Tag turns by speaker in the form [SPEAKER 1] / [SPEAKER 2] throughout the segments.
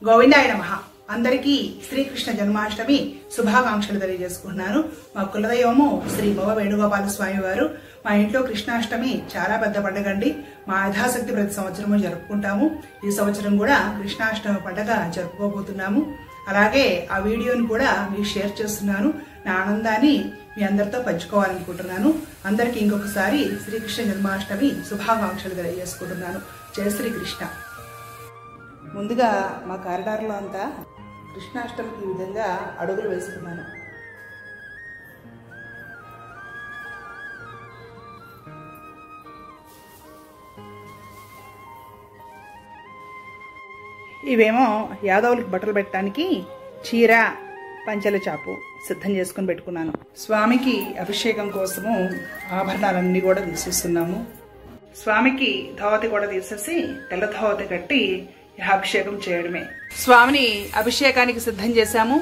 [SPEAKER 1] గోవిందాయ నమః. అందరికీ శ్రీకృష్ణ జన్మాష్టమి శుభాకాంక్షలు తెలియజేసుకుంటున్నాను. మా కులదైవము శ్రీ మవ వేణుగోపాల స్వామి వారు. మా ఇంట్లో కృష్ణాష్టమి చాలా పెద్ద పండుగ అండి. మా యథాశక్తి ప్రతి సంవత్సరము జరుపుకుంటాము. ఈ సంవత్సరం కూడా కృష్ణాష్టమి పండుగ జరుపుకోబోతున్నాము. అలాగే ఆ వీడియోని కూడా మీకు షేర్ చేస్తున్నాను. నా ఆనందాన్ని మీ అందరితో పంచుకోవాలనుకుంటున్నాను. అందరికీ ఇంకొకసారి శ్రీకృష్ణ జన్మాష్టమి శుభాకాంక్షలు తెలియజేసుకుంటున్నాను. జయ శ్రీకృష్ణ. ముందుగా మా కారిడార్లో అంతా కృష్ణాష్టమికి ఈ విధంగా అడుగులు వేసుకున్నాను. ఇవేమో యాదవులకు బట్టలు పెట్టడానికి చీర పంచెల చాపు సిద్ధం చేసుకుని పెట్టుకున్నాను. స్వామికి అభిషేకం కోసము ఆభరణాలన్నీ కూడా తీసేస్తున్నాము. స్వామికి ధోవతి కూడా తీసేసి తెల్ల ధోవతి కట్టి అభిషేకం చేయడమే. స్వామిని అభిషేకానికి సిద్ధం చేశాము.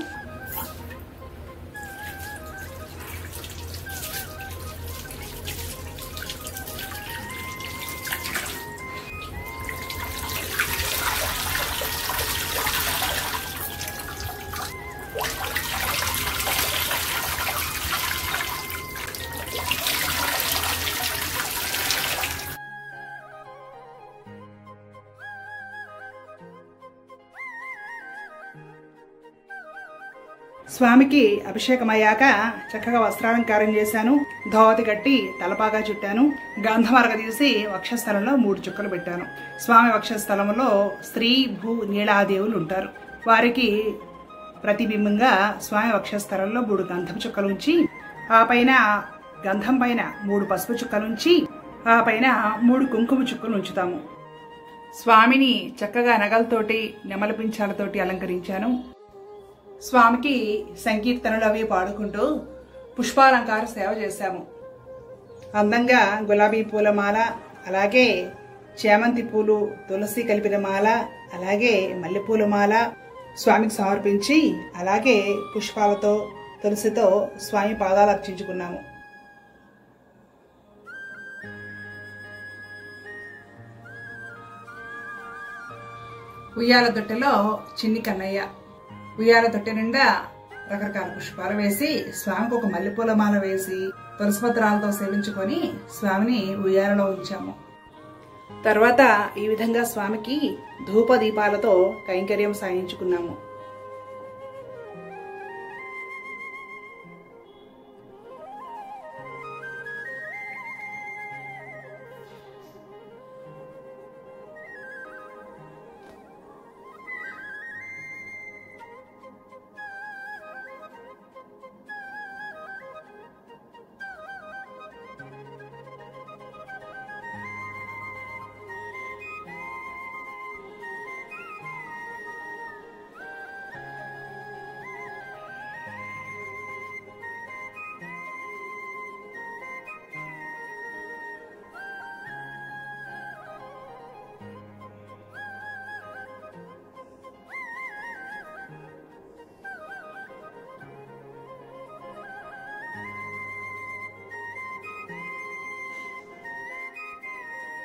[SPEAKER 1] స్వామికి అభిషేకం అయ్యాక చక్కగా వస్త్రాలంకారం చేశాను. ధోవతి కట్టి తలపాగా చుట్టాను. గంధమరగ తీసి వక్షస్థలంలో 3 చుక్కలు పెట్టాను. స్వామి వక్షస్థలంలో స్త్రీ భూ నీలాదేవులు ఉంటారు. వారికి ప్రతిబింబంగా స్వామి వక్షస్థలంలో 3 గంధం చుక్కలు ఉంచి ఆ పైన గంధం పైన 3 పసుపు చుక్కలు ఉంచి ఆ పైన 3 కుంకుమ చుక్కలు ఉంచుతాము. స్వామిని చక్కగా నగలతోటి నెమలిపించాలతోటి అలంకరించాను. స్వామికి సంకీర్తనలు అవి పాడుకుంటూ పుష్పాలంకార సేవ చేశాము. అందంగా గులాబీ పూల మాల, అలాగే చేమంతి పూలు, తులసి కలిపిన మాల, అలాగే మల్లెపూల మాల స్వామికి సమర్పించి అలాగే పుష్పాలతో తులసితో స్వామి పాదాలు అర్చించుకున్నాము. ఉయ్యాల దొట్టెలో చిన్ని కన్నయ్య, ఉయ్యాల తొట్టె నిండా రకరకాల పుష్పాలు వేసి స్వామికి ఒక మల్లెపూల మాల వేసి తులసిపత్రాలతో సేవించుకొని స్వామిని ఉయ్యాలలో ఉంచాము. తర్వాత ఈ విధంగా స్వామికి ధూప దీపాలతో కైంకర్యం సాగించుకున్నాము.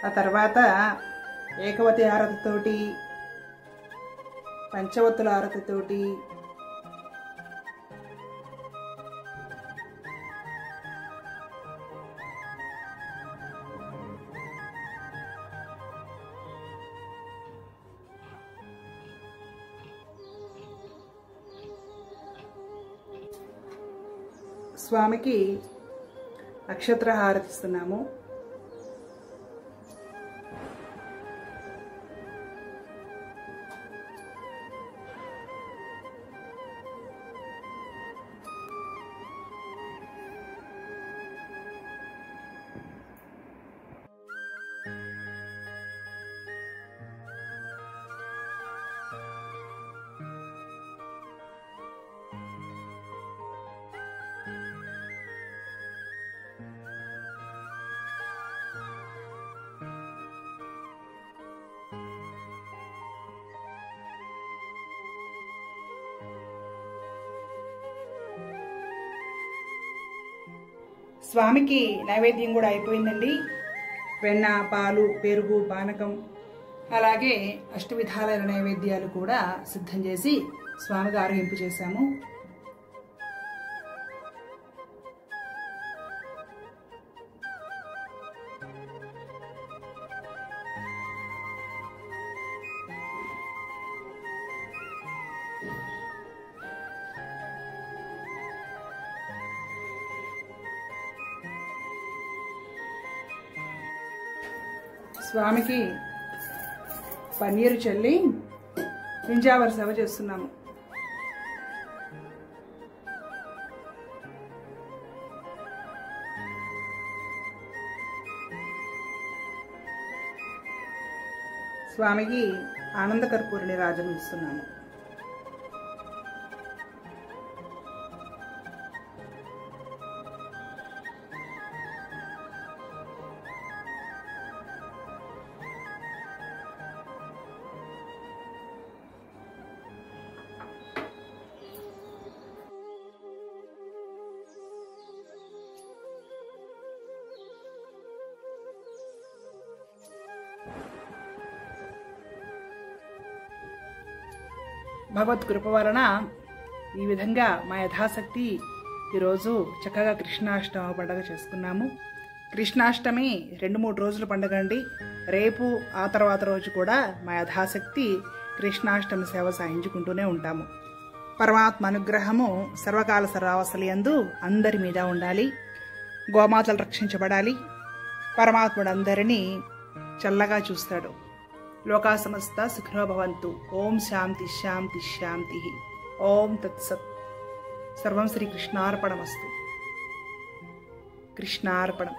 [SPEAKER 1] ఆ తర్వాత ఏకవతి హారతితోటి, పంచవత్తుల హారతితోటి, స్వామికి నక్షత్ర హారతిస్తున్నాము. స్వామికి నైవేద్యం కూడా అయిపోయిందండి. వెన్న, పాలు, పెరుగు, పానకం అలాగే అష్టవిధాలైన నైవేద్యాలు కూడా సిద్ధం చేసి స్వామికి ఆరగింపు చేశాము. స్వామికి పన్నీరు చల్లి పింజావర సేవ చేస్తున్నాము. స్వామికి ఆనంద కర్పూర నీరాజనం ఇస్తున్నాము. భగవత్ కృప వలన ఈ విధంగా మా యథాశక్తి ఈరోజు చక్కగా కృష్ణాష్టమి పండుగ చేసుకున్నాము. కృష్ణాష్టమి 2-3 రోజుల పండుగ అండి. రేపు ఆ తర్వాత రోజు కూడా మా యథాశక్తి కృష్ణాష్టమి సేవ సాయించుకుంటూనే ఉంటాము. పరమాత్మ అనుగ్రహము సర్వకాల సర్వావస్థల యందు అందరి మీద ఉండాలి. గోమాతలు రక్షించబడాలి. పరమాత్ముడు అందరినీ చల్లగా చూస్తాడు. లోకా సమస్త సుఖినో భవంతు. ఓం శాంతి శాంతి శాంతి. ఓం తత్సత్. సర్వం శ్రీ కృష్ణార్పణమస్తు. కృష్ణార్పణం.